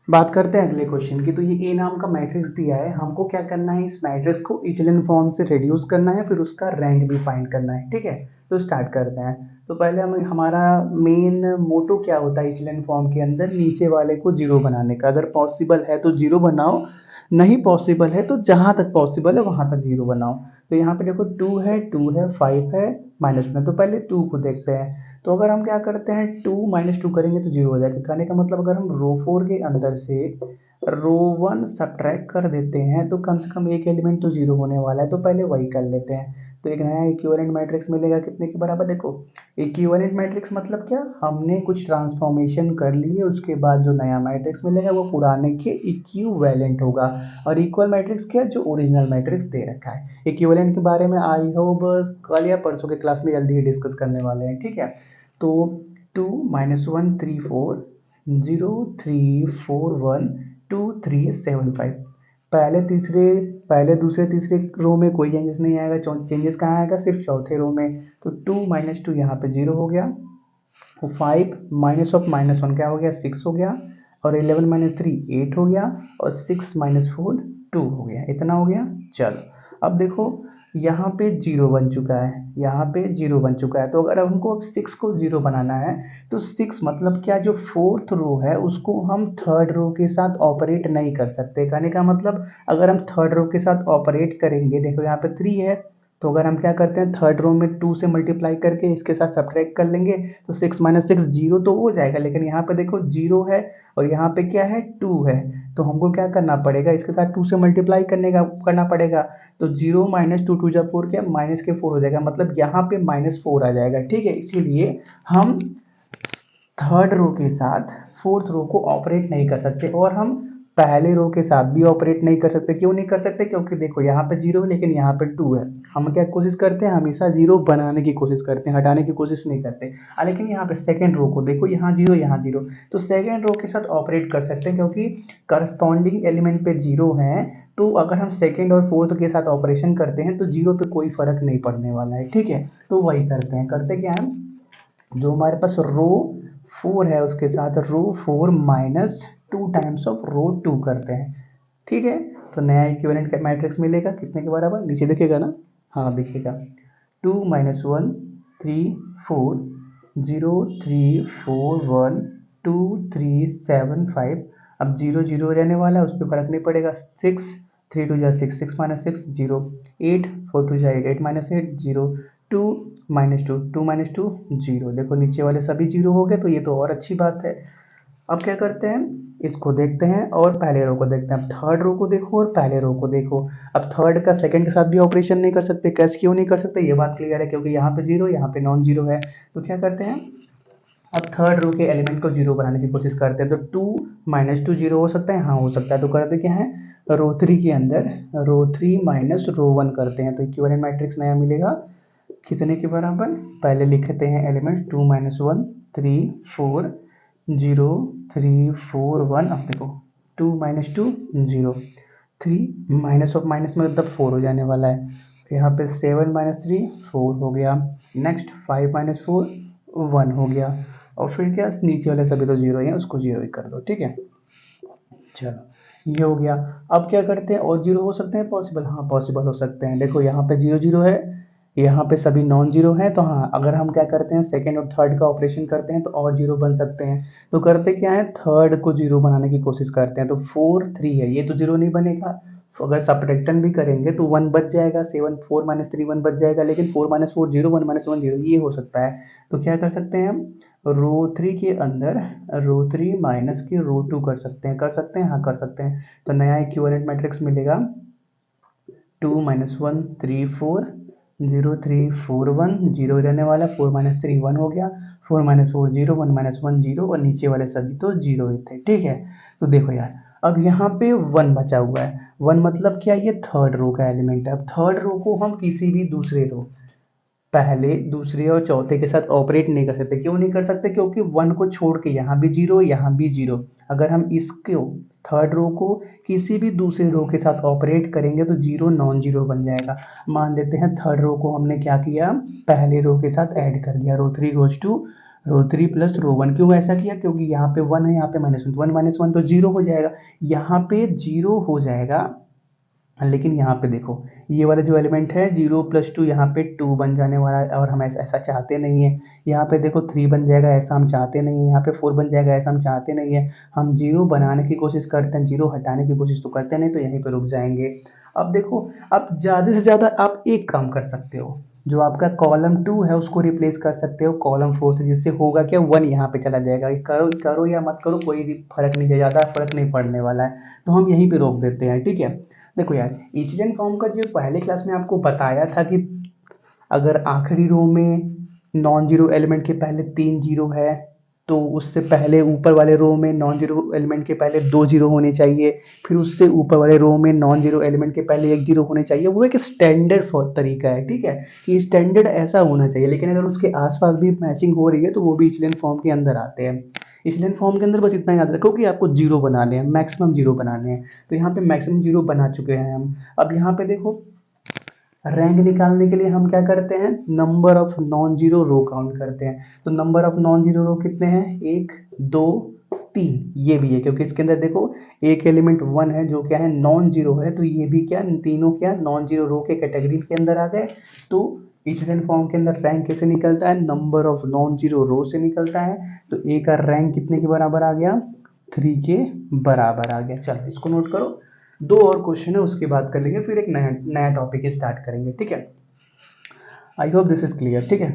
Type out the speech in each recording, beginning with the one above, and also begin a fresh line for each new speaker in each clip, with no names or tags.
बात करते हैं अगले क्वेश्चन की। तो ये ए नाम का मैट्रिक्स दिया है, हमको क्या करना है, इस मैट्रिक्स को इचेलन फॉर्म से रिड्यूस करना है, फिर उसका रैंक भी फाइंड करना है। ठीक है, तो स्टार्ट करते हैं। तो पहले हम हमारा मेन मोटो क्या होता है इचेलन फॉर्म के अंदर, नीचे वाले को जीरो बनाने का। अगर पॉसिबल है तो जीरो बनाओ, नहीं पॉसिबल है तो जहां तक पॉसिबल है वहां तक जीरो बनाओ। तो यहाँ पे देखो टू है 5 है -1 है, तो पहले टू को देखते हैं। तो अगर हम क्या करते हैं, टू माइनस टू करेंगे तो जीरो हो जाएगा। कहने का मतलब अगर हम रो फोर के अंदर से रो वन सब्ट्रैक्ट कर देते हैं तो कम से कम एक एलिमेंट तो जीरो होने वाला है, तो पहले वही कर लेते हैं। तो एक नया इक्विवेलेंट मैट्रिक्स मिलेगा कितने के बराबर, देखो इक्विवेलेंट मैट्रिक्स मतलब क्या, हमने कुछ ट्रांसफॉर्मेशन कर ली है, उसके बाद जो नया मैट्रिक्स मिलेगा वो पुराने के इक्विवेलेंट होगा। और इक्वल मैट्रिक्स क्या, जो ओरिजिनल मैट्रिक्स दे रखा है। इक्विवेलेंट के बारे में आई होप कल या परसों के क्लास में जल्दी ही डिस्कस करने वाले हैं। ठीक है, तो two minus one three four, zero three four one two three seven five. पहले दूसरे तीसरे रो में कोई चेंजेस नहीं आएगा, चेंजेस कहाँ आएगा, सिर्फ चौथे रो में। तो टू माइनस टू यहाँ पे जीरो हो गया, और फाइव माइनस वन क्या हो गया, सिक्स हो गया, और 11 - 3 8 हो गया, और 6 - 4 2 हो गया। इतना हो गया। चलो अब देखो यहाँ पे जीरो बन चुका है, यहाँ पे जीरो बन चुका है। तो अगर अब हमको अब सिक्स को जीरो बनाना है, तो सिक्स मतलब क्या, जो फोर्थ रो है उसको हम थर्ड रो के साथ ऑपरेट नहीं कर सकते। कहने का मतलब अगर हम थर्ड रो के साथ ऑपरेट करेंगे, देखो यहाँ पे थ्री है, तो अगर हम क्या करते हैं थर्ड रो में टू से मल्टीप्लाई करके इसके साथ सब्ट्रैक्ट कर लेंगे, तो 6 - 6 जीरो तो हो जाएगा। लेकिन यहाँ पे देखो जीरो है और यहाँ पे क्या है, टू है, तो हमको क्या करना पड़ेगा, इसके साथ टू से मल्टीप्लाई करना पड़ेगा। तो जीरो माइनस टू टू जा फोर, क्या माइनस के फोर हो जाएगा, मतलब यहाँ पे -4 आ जाएगा। ठीक है, इसीलिए हम थर्ड रो के साथ फोर्थ रो को ऑपरेट नहीं कर सकते, और हम पहले रो के साथ भी ऑपरेट नहीं कर सकते। क्यों नहीं कर सकते, क्योंकि देखो यहाँ पे जीरो है लेकिन यहाँ पे टू है। हम क्या कोशिश करते हैं, हमेशा जीरो बनाने की कोशिश करते हैं, हटाने की कोशिश नहीं करते। लेकिन यहाँ पे सेकेंड रो को देखो, यहाँ जीरो यहाँ जीरो, तो सेकेंड रो के साथ ऑपरेट कर सकते हैं, क्योंकि करस्पॉन्डिंग एलिमेंट पे जीरो है। तो अगर हम सेकेंड और फोर्थ के साथ ऑपरेशन करते हैं तो जीरो पे कोई फर्क नहीं पड़ने वाला है। ठीक है, तो वही करते हैं, करते क्या है, जो हमारे पास रो फोर है उसके साथ row four minus two times of row two करते हैं। ठीक है, तो नया इक्विवेलेंट का मैट्रिक्स मिलेगा कितने के बराबर, नीचे दिखेगा ना, हाँ दिखेगा, two minus one three four, zero three four one two three seven five. अब जीरो जीरो रहने वाला है, उस पर फर्क नहीं पड़ेगा। सिक्स, थ्री टू जा six, six minus six zero, eight, four two जा eight, eight minus eight zero, two minus two, two minus two zero. देखो नीचे वाले सभी जीरो हो गए, तो ये तो और अच्छी बात है। अब क्या करते हैं, इसको देखते हैं और पहले रो को देखते हैं। अब थर्ड रो को देखो और पहले रो को देखो। अब थर्ड का सेकंड के साथ भी ऑपरेशन नहीं कर सकते, कैसे क्यों नहीं कर सकते, ये बात क्लियर है, क्योंकि यहाँ पे जीरो यहाँ पे नॉन जीरो है। तो क्या करते हैं, अब थर्ड रो के एलिमेंट को जीरो बनाने की कोशिश करते हैं। तो टू माइनस टू जीरो हो सकता है, हाँ हो सकता है। तो करते क्या है, रो थ्री के अंदर row three minus row one करते हैं, तो इक्विवेलेंट मैट्रिक्स नया मिलेगा कितने के बराबर, पहले लिखते हैं element two minus one three four, zero three four one. अब देखो two minus two zero, three minus of minus में मतलब फोर हो जाने वाला है। यहाँ पे सेवन माइनस थ्री फोर हो गया, next five minus four one हो गया, और फिर क्या नीचे वाले सभी तो जीरो ही हैं, उसको जीरो ही कर दो। ठीक है, चलो ये हो गया। अब क्या करते हैं, और जीरो हो सकते हैं पॉसिबल, हाँ पॉसिबल हो सकते हैं। देखो यहाँ पे जीरो जीरो है, यहाँ पे सभी नॉन जीरो हैं, तो हाँ अगर हम क्या करते हैं सेकंड और थर्ड का ऑपरेशन करते हैं तो और जीरो बन सकते हैं। तो करते क्या है, थर्ड को जीरो बनाने की कोशिश करते हैं। तो फोर थ्री है, ये तो जीरो नहीं बनेगा, तो अगर सब्ट्रैक्शन भी करेंगे तो वन बच जाएगा, seven four minus three one बच जाएगा, लेकिन four minus four zero, one minus one zero, ये हो सकता है। तो क्या कर सकते हैं हम, रो थ्री के अंदर रो थ्री माइनस के रो टू कर सकते हैं, कर सकते हैं, हाँ कर सकते हैं। तो नया इक्विवेलेंट मैट्रिक्स मिलेगा two minus one three four, zero three four one, zero रहने वाला, फोर माइनस थ्री वन हो गया, four minus four zero, one minus one zero, और नीचे वाले सभी तो जीरो ही थे। ठीक है, तो देखो यार अब यहाँ पे वन बचा हुआ है, वन मतलब क्या, ये थर्ड रो का एलिमेंट है। अब थर्ड रो को हम किसी भी दूसरे रो, पहले दूसरे और चौथे के साथ ऑपरेट नहीं कर सकते। क्यों नहीं कर सकते, क्योंकि वन को छोड़ के यहाँ भी जीरो यहाँ भी जीरो। अगर हम इसको थर्ड रो को किसी भी दूसरे रो के साथ ऑपरेट करेंगे तो जीरो नॉन जीरो बन जाएगा। मान लेते हैं थर्ड रो को हमने क्या किया, पहले रो के साथ ऐड कर दिया, row three goes to row 3 plus row 1। क्यों ऐसा किया? क्योंकि यहाँ पे 1 है, यहाँ पे -1, तो 1 - 1 तो 0 हो जाएगा, यहाँ पे 0 हो जाएगा। लेकिन यहाँ पे देखो ये वाला जो एलिमेंट है 0 + 2 यहाँ पे 2 बन जाने वाला है, और हम ऐसा ऐसा चाहते नहीं है। यहाँ पे देखो 3 बन जाएगा, ऐसा हम चाहते नहीं है। यहाँ पे 4 बन जाएगा, ऐसा हम चाहते नहीं है। हम 0 बनाने की कोशिश करते हैं, 0 हटाने की कोशिश तो करते नहीं, तो यहीं पे रुक जाएंगे। अब देखो, अब ज़्यादा से ज़्यादा आप एक काम कर सकते हो, जो आपका कॉलम 2 है उसको रिप्लेस कर सकते हो कॉलम 4 से, जिससे होगा क्या, 1 यहाँ पे चला जाएगा। करो करो या मत करो, कोई भी फर्क नहीं है, ज़्यादा फर्क नहीं पड़ने वाला है, तो हम यहीं पे रोक देते हैं। ठीक है, देखो यार, इचेलन फॉर्म का जो पहले क्लास में आपको बताया था कि अगर आखिरी रो में नॉन जीरो एलिमेंट के पहले 3 जीरो है, तो उससे पहले ऊपर वाले रो में नॉन जीरो एलिमेंट के पहले 2 जीरो होने चाहिए, फिर उससे ऊपर वाले रो में नॉन जीरो एलिमेंट के पहले 1 जीरो होने चाहिए। वो एक स्टैंडर्ड तरीका है, ठीक है, कि स्टैंडर्ड ऐसा होना चाहिए। लेकिन अगर उसके आसपास भी मैचिंग हो रही है तो वो भी इचेलन फॉर्म के अंदर आते हैं। इचेलन फॉर्म के अंदर बस इतना याद रखो कि आपको जीरो बनाने हैं, मैक्सिमम जीरो बनाने हैं। तो यहाँ पे मैक्सिमम जीरो बना चुके हैं हम। अब यहाँ पे देखो, रैंक निकालने के लिए हम क्या करते हैं, number of non zero row count करते हैं। तो number of non zero row कितने हैं, 1 2 3, ये भी है, क्योंकि इसके अंदर देखो एक एलिमेंट 1 है जो क्या है, नॉन जीरो है, तो ये भी क्या, तीनों क्या नॉन जीरो रो के कैटेगरी के अंदर आ गए। तो इचेलन फॉर्म के अंदर रैंक कैसे निकलता है, नंबर ऑफ नॉन जीरो रो से निकलता है। तो ए का रैंक कितने के बराबर आ गया, 3 के बराबर आ गया। चलो इसको नोट करो, 2 और क्वेश्चन है, उसके बाद कर लेंगे, फिर एक नया नया टॉपिक स्टार्ट करेंगे। ठीक है, I hope this is clear. ठीक है,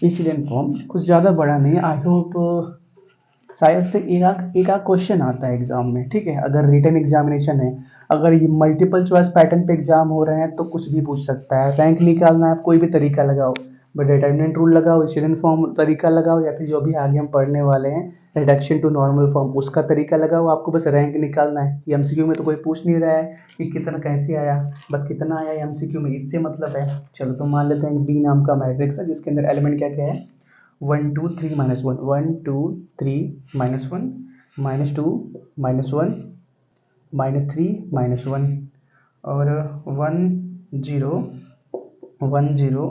इचेलन फॉर्म कुछ ज़्यादा बड़ा नहीं है, आई होप शायद से एक आध क्वेश्चन आता है एग्जाम में। ठीक है, अगर रिटन एग्जामिनेशन है, अगर ये मल्टीपल चॉइस पैटर्न पे एग्जाम हो रहे हैं तो कुछ भी पूछ सकता है। रैंक निकालना है, आप कोई भी तरीका लगाओ, बट डिटरमिनेंट रूल लगाओ, इचेलन फॉर्म तरीका लगाओ, या फिर जो भी आगे हम पढ़ने वाले हैं रिडक्शन टू नॉर्मल फॉर्म, उसका तरीका लगाओ। आपको बस रैंक निकालना है। कि एमसीक्यू में तो कोई पूछ नहीं रहा है कि कितना कैसे आया, बस कितना आया एमसीक्यू में, इससे मतलब है। चलो तो मान लेते हैं बी नाम का मैट्रिक्स है, जिसके अंदर एलिमेंट क्या क्या है, 1 2 3 -1, 1 2 3 -1 -2 -1 -3 -1, और 1 0 1 0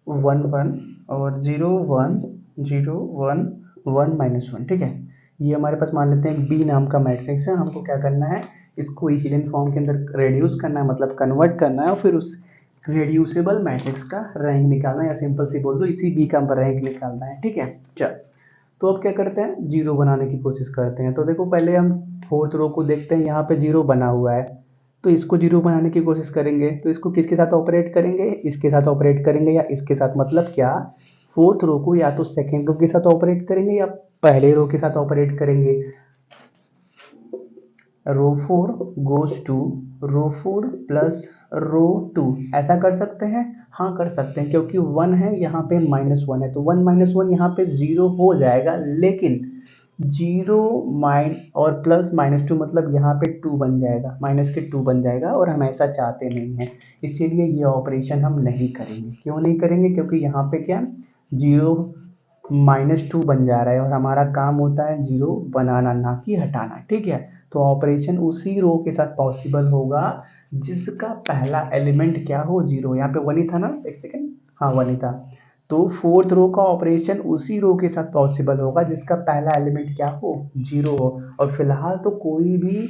1 1, और 0 1 0 1 1 -1। ठीक है, ये हमारे पास मान लेते हैं बी नाम का मैट्रिक्स है। हमको क्या करना है, इसको इचेलन फॉर्म के अंदर रेड्यूस करना है, मतलब कन्वर्ट करना है, और फिर उस रेड्यूसेबल मैट्रिक्स का रैंक निकालना है, या सिंपल सी बोल दो इसी बी का रैंक निकालना है। ठीक है, चल तो अब क्या करते हैं, जीरो बनाने की कोशिश करते हैं। तो देखो पहले हम फोर्थ रो को देखते हैं, यहाँ पे जीरो बना हुआ है, तो इसको जीरो बनाने की कोशिश करेंगे। तो इसको किसके साथ ऑपरेट करेंगे, इसके साथ ऑपरेट करेंगे, या इसके साथ, मतलब क्या, फोर्थ रो को या तो सेकेंड रो के साथ ऑपरेट करेंगे या पहले रो के साथ ऑपरेट करेंगे। Row 4 goes to row 4 plus row 2, ऐसा कर सकते हैं। हाँ कर सकते हैं, क्योंकि 1 है यहाँ पे -1 है, तो 1 -1 यहाँ पे 0 हो जाएगा, लेकिन 0 माइन और प्लस -2 मतलब यहाँ पे 2 बन जाएगा, माइनस के 2 बन जाएगा, और हम ऐसा चाहते नहीं हैं, इसीलिए ये ऑपरेशन हम नहीं करेंगे। क्यों नहीं करेंगे, क्योंकि यहाँ पे क्या 0 -2 बन जा रहा है, और हमारा काम होता है 0 बनाना, ना कि हटाना। ठीक है, तो ऑपरेशन उसी रो के साथ पॉसिबल होगा जिसका पहला एलिमेंट क्या हो, 0। यहाँ पे 1 ही था ना, एक सेकेंड, हाँ 1 ही था। तो फोर्थ रो का ऑपरेशन उसी रो के साथ पॉसिबल होगा जिसका पहला एलिमेंट क्या हो, 0 हो। और फिलहाल तो कोई भी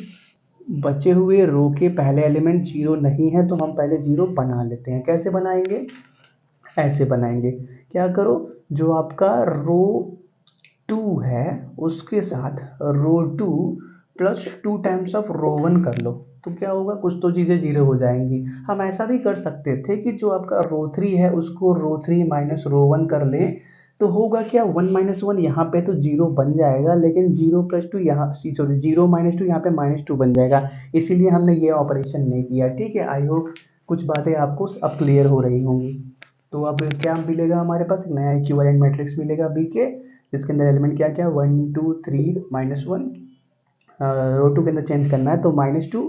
बचे हुए रो के पहले एलिमेंट 0 नहीं है, तो हम पहले 0 बना लेते हैं। कैसे बनाएंगे, ऐसे बनाएंगे, क्या करो, जो आपका रो 2 है उसके साथ रो 2 प्लस 2 टाइम्स ऑफ रो 1 कर लो, तो क्या होगा, कुछ तो चीज़ें जीरो हो जाएंगी। हम ऐसा भी कर सकते थे कि जो आपका रो 3 है उसको रो 3 माइनस रो 1 कर ले, तो होगा क्या, 1 -1 यहाँ पे तो 0 बन जाएगा, लेकिन 0 + 2 यहाँ, सॉरी 0 -2 यहाँ पे -2 बन जाएगा, इसीलिए हमने ये ऑपरेशन नहीं किया। ठीक है, आई होप कुछ बातें आपको अब क्लियर हो रही होंगी। तो अब क्या मिलेगा, हमारे पास नया इक्विवेलेंट मैट्रिक्स मिलेगा बी के, जिसके अंदर एलिमेंट क्या क्या, 1 2 3 -1, रो 2 के अंदर चेंज करना है, तो -2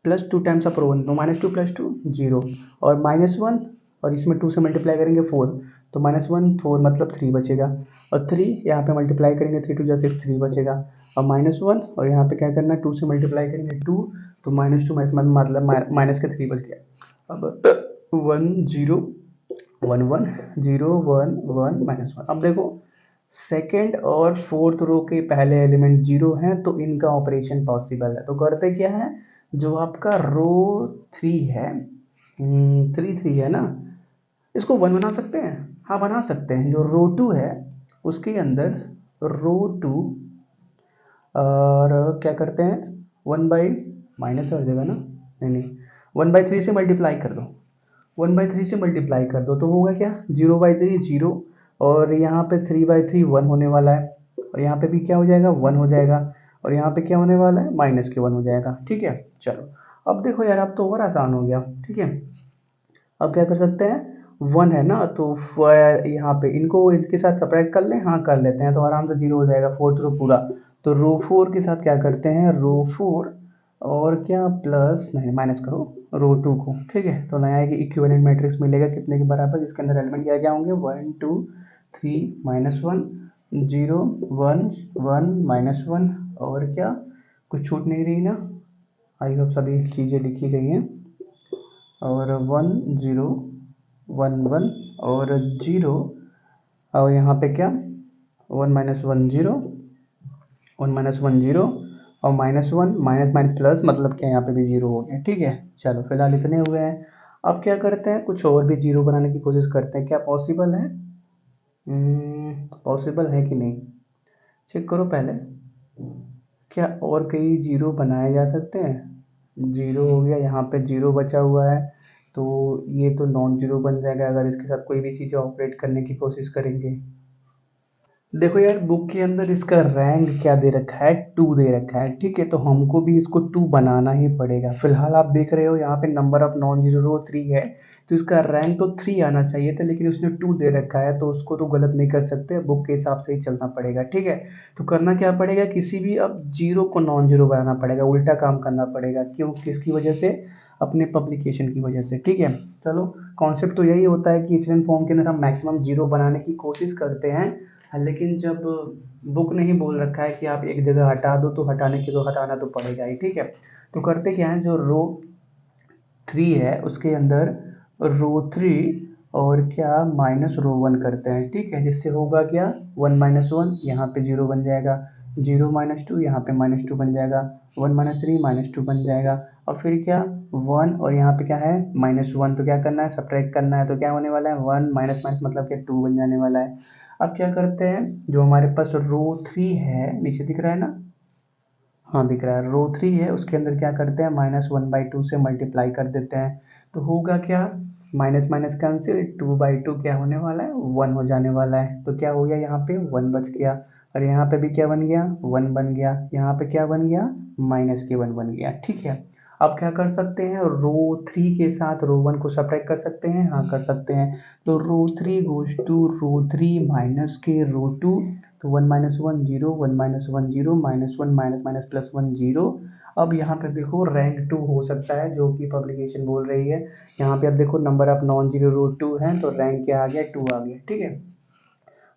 प्लस 2 टाइम्स ऑफ रो 1, तो -2 + 2 0, और -1, और इसमें 2 से मल्टीप्लाई करेंगे 4, तो -1 4 मतलब 3 बचेगा, और 3 यहाँ पे मल्टीप्लाई करेंगे 3 2 6 3 बचेगा, और -1, और यहाँ पे क्या करना है 2 से मल्टीप्लाई करेंगे 2, तो -2 मतलब माइनस का 3 बच गया। अब 1 0 1 1 0 1 1 -1। अब देखो सेकेंड और फोर्थ रो के पहले एलिमेंट जीरो हैं तो इनका ऑपरेशन पॉसिबल है। तो करते क्या है, जो आपका रो थ्री है, थ्री थ्री है ना, इसको वन बना सकते हैं। हाँ बना सकते हैं। जो रो टू है उसके अंदर रो टू, और क्या करते हैं, वन बाई माइनस कर देगा ना, नहीं नहीं, वन बाई थ्री से मल्टीप्लाई कर दो, वन बाई थ्री से मल्टीप्लाई कर दो तो होगा क्या, जीरो बाई थ्री जीरो, और यहाँ पे थ्री बाई थ्री वन होने वाला है, और यहाँ पे भी क्या हो जाएगा, वन हो जाएगा, और यहाँ पे क्या होने वाला है, माइनस के वन हो जाएगा। ठीक है, चलो अब देखो यार, अब तो और आसान हो गया। ठीक है, अब क्या कर सकते हैं, वन है ना, तो यहाँ पे इनको इसके साथ सपरेट कर लें, हाँ कर लेते हैं, तो आराम से जीरो हो जाएगा फोर्थ रो पूरा। तो रो फोर के साथ क्या करते हैं, रो फोर और क्या प्लस, नहीं माइनस करो रो टू को। ठीक है, तो नया एक इक्विवेलेंट मैट्रिक्स मिलेगा कितने के बराबर, जिसके अंदर एलिमेंट क्या क्या होंगे, one two three minus one, zero one one minus one, और क्या कुछ छूट नहीं रही ना, आई होप सभी चीज़ें लिखी गई हैं, और वन जीरो वन वन और जीरो, और यहाँ पे क्या, one minus one zero, one minus one zero, और minus one minus minus plus, मतलब क्या यहाँ पे भी जीरो हो गया। ठीक है, चलो फिलहाल इतने हुए हैं। अब क्या करते हैं, कुछ और भी जीरो बनाने की कोशिश करते हैं, क्या पॉसिबल है, पॉसिबल है कि नहीं, चेक करो पहले, क्या और कई जीरो बनाए जा सकते हैं। जीरो हो गया, यहाँ पे जीरो बचा हुआ है, तो ये तो नॉन जीरो बन जाएगा अगर इसके साथ कोई भी चीज़ें ऑपरेट करने की कोशिश करेंगे। देखो यार, बुक के अंदर इसका रैंक क्या दे रखा है, टू दे रखा है। ठीक है, तो हमको भी इसको टू बनाना ही पड़ेगा। फिलहाल आप देख रहे हो यहाँ पे number of non zero row three है, तो इसका रैंक तो थ्री आना चाहिए था, लेकिन उसने टू दे रखा है, तो उसको तो गलत नहीं कर सकते, बुक के हिसाब से ही चलना पड़ेगा। ठीक है, तो करना क्या पड़ेगा, किसी भी अब जीरो को नॉन जीरो बनाना पड़ेगा, उल्टा काम करना पड़ेगा। क्यों, किसकी वजह से, अपने पब्लिकेशन की वजह से। ठीक है, चलो कॉन्सेप्ट तो यही होता है कि इचलन फॉर्म के अंदर हम मैक्सिमम जीरो बनाने की कोशिश करते हैं, हाँ, लेकिन जब बुक ने ही बोल रखा है कि आप एक जगह हटा दो, तो हटाने की तो हटाना तो पड़ेगा ही। ठीक है, तो करते क्या है, जो रो थ्री है उसके अंदर रो थ्री और क्या माइनस रो वन करते हैं। ठीक है, जिससे होगा क्या, वन माइनस वन, यहाँ पे जीरो बन जाएगा, जीरो माइनस टू, यहाँ पे माइनस टू बन जाएगा, one minus three minus two बन जाएगा, और फिर क्या, वन, और यहाँ पे क्या है, माइनस वन, तो क्या करना है, सब्ट्रैक्ट करना है, तो क्या होने वाला है, वन माइनस माइनस मतलब क्या, टू बन जाने वाला है। अब क्या करते हैं, जो हमारे पास रो थ्री है, नीचे दिख रहा है ना, हाँ दिख रहा है, रो थ्री है, उसके अंदर क्या करते हैं, माइनस वन बाई टू से मल्टीप्लाई कर देते हैं, तो होगा क्या, minus minus cancel, two by two क्या होने वाला है, वन हो जाने वाला है, तो क्या हो गया, यहाँ पे वन बच गया, और यहाँ पे भी क्या बन गया, वन बन गया, यहाँ पे क्या बन गया, माइनस के वन बन गया। ठीक है, अब क्या कर सकते हैं, रो थ्री के साथ रो वन को सब्ट्रैक्ट कर सकते हैं, हाँ कर सकते हैं, तो row three goes to row three minus के रो टू, तो one minus one zero, one minus one zero, minus one minus minus plus one zero. अब यहाँ पे देखो रैंक टू हो सकता है, जो कि पब्लिकेशन बोल रही है। यहाँ पे अब देखो number of non zero row two है, तो रैंक क्या आ गया, टू आ गया। ठीक है,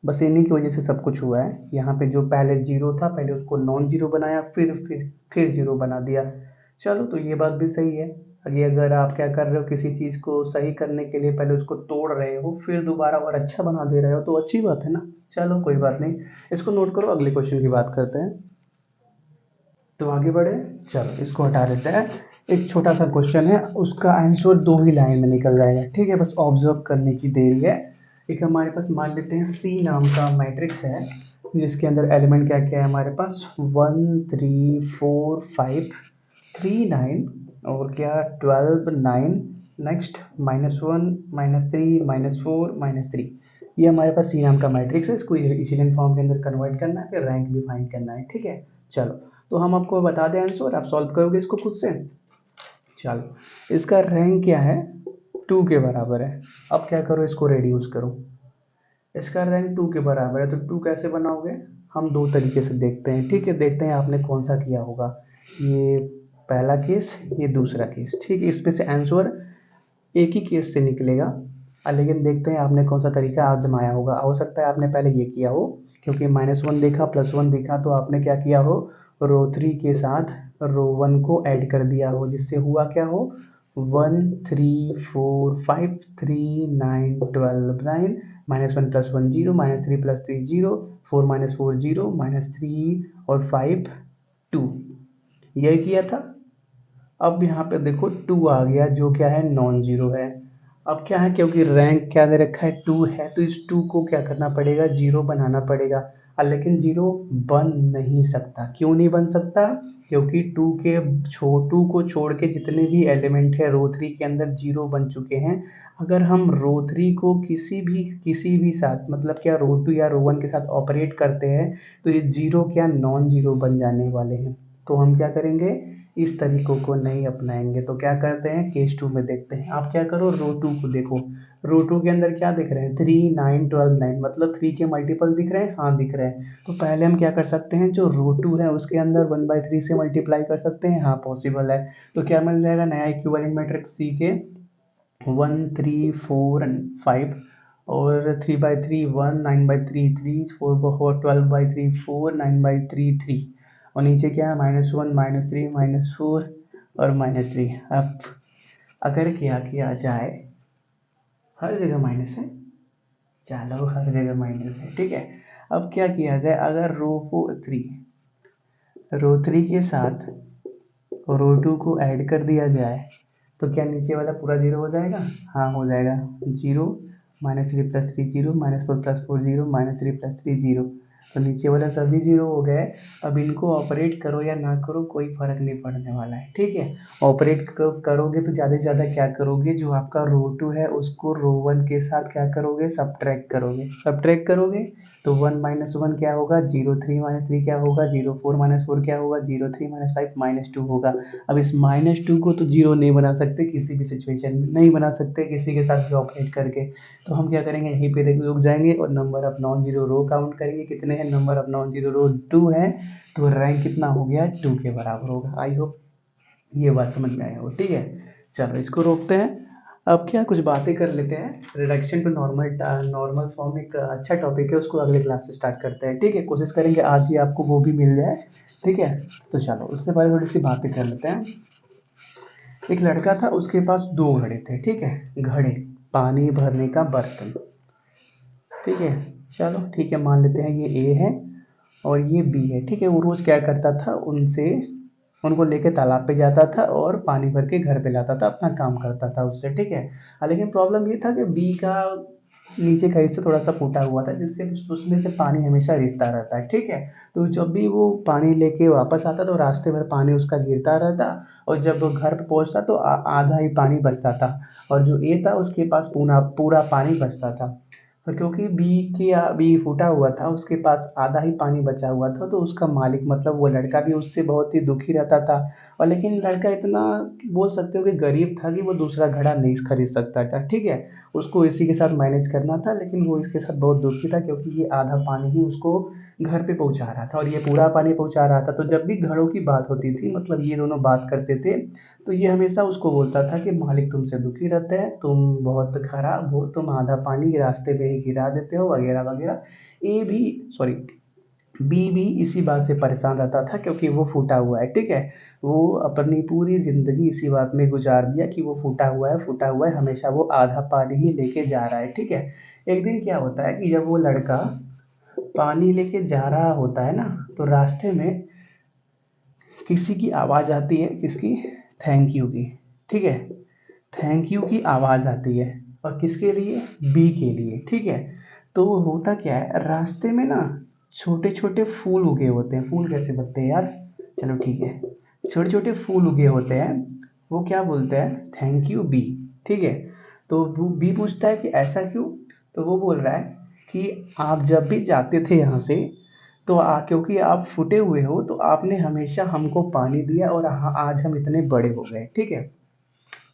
बस इन्हीं की वजह से सब कुछ हुआ है। यहाँ पे जो पहले जीरो था, पहले उसको नॉन जीरो बनाया, फिर जीरो बना दिया। चलो, तो ये बात भी सही है। आगे अगर आप क्या कर रहे हो, किसी चीज़ को सही करने के लिए पहले उसको तोड़ रहे हो, फिर दोबारा और अच्छा बना दे रहे हो, तो अच्छी बात है ना। चलो कोई बात नहीं, इसको नोट करो, अगले क्वेश्चन की बात करते हैं। तो आगे बढ़े, चलो इसको हटा देते हैं। एक छोटा सा क्वेश्चन है, उसका आंसर दो ही लाइन में निकल जाएगा। ठीक है, बस ऑब्जर्व करने की देरी है। एक हमारे पास मान लेते हैं सी नाम का मैट्रिक्स है, जिसके अंदर एलिमेंट क्या क्या है हमारे पास, one three four five three nine, और क्या twelve nine, next minus one minus three minus four minus three. ये हमारे पास सी नाम का मैट्रिक्स है, इसको इक्विवेलेंट फॉर्म के अंदर कन्वर्ट करना है, फिर रैंक भी फाइंड करना है। ठीक है, चलो, तो हम आपको बता दें आंसर, आप सॉल्व करोगे इसको खुद से। चलो, इसका रैंक क्या है, टू के बराबर है। अब क्या करो, इसको रेड्यूस करो, इसका रैंक टू के बराबर है, तो टू कैसे बनाओगे, हम दो तरीके से देखते हैं। ठीक है, देखते हैं आपने कौन सा किया होगा, ये पहला केस, ये दूसरा केस। ठीक है, इसमें से आंसर एक ही केस से निकलेगा, लेकिन देखते हैं आपने कौन सा तरीका आजमाया होगा। हो सकता है आपने पहले ये किया हो, क्योंकि माइनस वन देखा प्लस वन देखा, तो आपने क्या किया हो, रो थ्री के साथ रो वन को ऐड कर दिया हो, जिससे हुआ क्या हो, one three four five three nine twelve nine, minus one plus one zero, minus three plus three zero, 4 minus 4 0, -3 और 5 2, यही किया था। अब यहाँ पे देखो 2 आ गया जो क्या है नॉन जीरो है। अब क्या है, क्योंकि रैंक क्या दे रखा है 2 है, तो इस 2 को क्या करना पड़ेगा, जीरो बनाना पड़ेगा। लेकिन जीरो बन नहीं सकता। क्यों नहीं बन सकता? क्योंकि 2 को छोड़ के जितने भी एलिमेंट है रो 3 के अंदर जीरो बन चुके हैं। अगर हम रो 3 को किसी भी साथ मतलब क्या रो 2 या रो 1 के साथ ऑपरेट करते हैं तो ये जीरो क्या नॉन जीरो बन जाने वाले हैं। तो हम क्या करेंगे, इस तरीकों को नहीं अपनाएंगे। तो क्या करते हैं, केस 2 में देखते हैं। आप क्या करो, रो 2 को देखो। रो 2 के अंदर क्या दिख रहे हैं, 3 9 12 9, मतलब 3 के मल्टीपल दिख रहे हैं, हाँ दिख रहे हैं। तो पहले हम क्या कर सकते हैं, जो रो 2 है उसके अंदर 1/3 से मल्टीप्लाई कर सकते हैं, हाँ पॉसिबल है। तो क्या मिल जाएगा, नया इक्विवेलेंट मैट्रिक्स सी के 1 3 4 एंड 5, और 3/3 1, 9/3 3, 4 12/3 4, 9/3 3, और नीचे क्या है -1 -3 -4 और -3। अब अगर क्या किया जाए, हर जगह माइनस है, चलो हर जगह माइनस है, ठीक है। अब क्या किया जाए, अगर रो 3 के साथ रो 2 को ऐड कर दिया जाए तो क्या नीचे वाला पूरा जीरो हो जाएगा, हाँ हो जाएगा। जीरो -3 + 3 0, -4 + 4 0, -3 + 3 0, तो नीचे वाला सभी जीरो हो गए। अब इनको ऑपरेट करो या ना करो कोई फर्क नहीं पड़ने वाला है, ठीक है। ऑपरेट करोगे तो ज़्यादा से ज़्यादा क्या करोगे, जो आपका रो 2 है उसको रो 1 के साथ क्या करोगे, सब्ट्रैक्ट करोगे। तो 1 - 1 क्या होगा, 0 3 - 3 क्या होगा, 0 4 - 4 क्या होगा, 0 3 - 5 -2 होगा। अब इस -2 को तो जीरो नहीं बना सकते, किसी भी सिचुएशन में नहीं बना सकते, किसी के साथ भी ऑपरेट करके। तो हम क्या करेंगे, यहीं पे रुक जाएंगे और number of non zero row count करेंगे, कितने हैं number of non zero row 2 है, तो रैंक कितना हो गया, 2 के बराबर होगा। आई होप ये बात समझ में आया हो, ठीक है। चलो इसको रोकते हैं। अब क्या कुछ बातें कर लेते हैं, रिडक्शन टू नॉर्मल फॉर्म एक अच्छा टॉपिक है, उसको अगले क्लास से स्टार्ट करते हैं, ठीक है। कोशिश करेंगे आज ही आपको वो भी मिल जाए, ठीक है। तो चलो उससे पहले थोड़ी सी बातें कर लेते हैं। एक लड़का था, उसके पास 2 घड़े थे, ठीक है, घड़े पानी भरने का बर्तन, ठीक है। चलो ठीक है, मान लेते हैं ये ए है और ये बी है, ठीक है। वो रोज़ क्या करता था, उनको लेके तालाब पे जाता था और पानी भर के घर पे लाता था, अपना काम करता था उससे, ठीक है। लेकिन प्रॉब्लम ये था कि बी का नीचे का हिस्सा थोड़ा सा फूटा हुआ था, जिससे उसमें से पानी हमेशा रिसता रहता है, ठीक है। तो जब भी वो पानी लेके वापस आता तो रास्ते भर पानी उसका गिरता रहता, और जब वो घर पे पहुंचता तो आधा ही पानी बचता था, और जो ए था उसके पास पूरा पूरा पानी बचता था। और क्योंकि बी फूटा हुआ था, उसके पास आधा ही पानी बचा हुआ था, तो उसका मालिक मतलब वो लड़का भी उससे बहुत ही दुखी रहता था। और लेकिन लड़का इतना बोल सकते हो कि गरीब था कि वो दूसरा घड़ा नहीं खरीद सकता था, ठीक है। उसको इसी के साथ मैनेज करना था, लेकिन वो इसके साथ बहुत दुखी था क्योंकि ये आधा पानी ही उसको घर पे पहुंचा रहा था और ये पूरा पानी पहुंचा रहा था। तो जब भी घड़ों की बात होती थी, मतलब ये दोनों बात करते थे, तो ये हमेशा उसको बोलता था कि मालिक तुमसे दुखी रहते हैं, तुम बहुत खराब हो, तुम आधा पानी रास्ते पे ही गिरा देते हो, वगैरह वगैरह। ए भी सॉरी बी भी इसी बात से परेशान रहता था क्योंकि वो फूटा हुआ है, ठीक है। वो अपनी पूरी ज़िंदगी इसी बात में गुजार दिया कि वो फूटा हुआ है, हमेशा वो आधा पानी ही लेके जा रहा है, ठीक है। एक दिन क्या होता है कि जब वो लड़का पानी लेके जा रहा होता है ना, तो रास्ते में किसी की आवाज़ आती है, किसकी, थैंक यू की, ठीक है। थैंक यू की आवाज़ आती है, और किसके लिए, बी के लिए, ठीक है। तो होता क्या है, रास्ते में ना छोटे छोटे फूल उगे होते हैं। फूल कैसे बनते हैं यार, चलो ठीक है, छोटे छोटे फूल उगे होते हैं। वो क्या बोलते हैं, थैंक यू बी, ठीक है। तो वो बी पूछता है कि ऐसा क्यों, तो वो बोल रहा है कि आप जब भी जाते थे यहाँ से, तो क्योंकि आप फूटे हुए हो तो आपने हमेशा हमको पानी दिया, और आज हम इतने बड़े हो गए, ठीक है।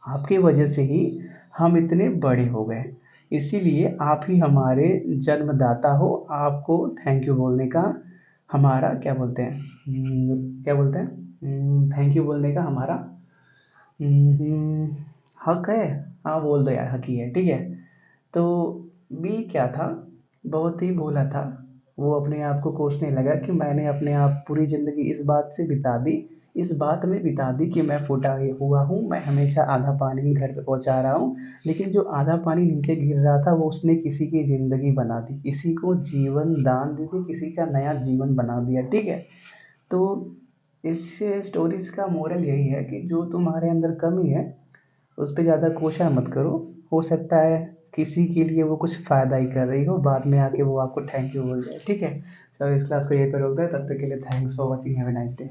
आपकी वजह से ही हम इतने बड़े हो गए, इसीलिए आप ही हमारे जन्मदाता हो। आपको थैंक यू बोलने का हमारा क्या बोलते हैं, क्या बोलते हैं, थैंक यू बोलने का हमारा हम्म, हक है। हाँ बोल दो यार, हक ही है, ठीक है। तो बी क्या था, बहुत ही भोला था। वो अपने आप को कोसने लगा कि मैंने अपने आप पूरी ज़िंदगी इस बात से बिता दी, इस बात में बिता दी कि मैं फूटा हुआ हूँ, मैं हमेशा आधा पानी घर पे पहुँचा रहा हूँ, लेकिन जो आधा पानी नीचे गिर रहा था वो उसने किसी की ज़िंदगी बना दी, किसी को जीवन दान दे दी, किसी का नया जीवन बना दिया। ठीक है, तो इस स्टोरीज का मोरल यही है कि जो तुम्हारे अंदर कमी है उस पर ज़्यादा कोशिश मत करो। हो सकता है किसी के लिए वो कुछ फ़ायदा ही कर रही हो, बाद में आके वो आपको थैंक यू बोल जाए। ठीक है, चलो इस क्लास को यहीं पर रोक दें, तब तक के लिए thanks for watching, have a nice day.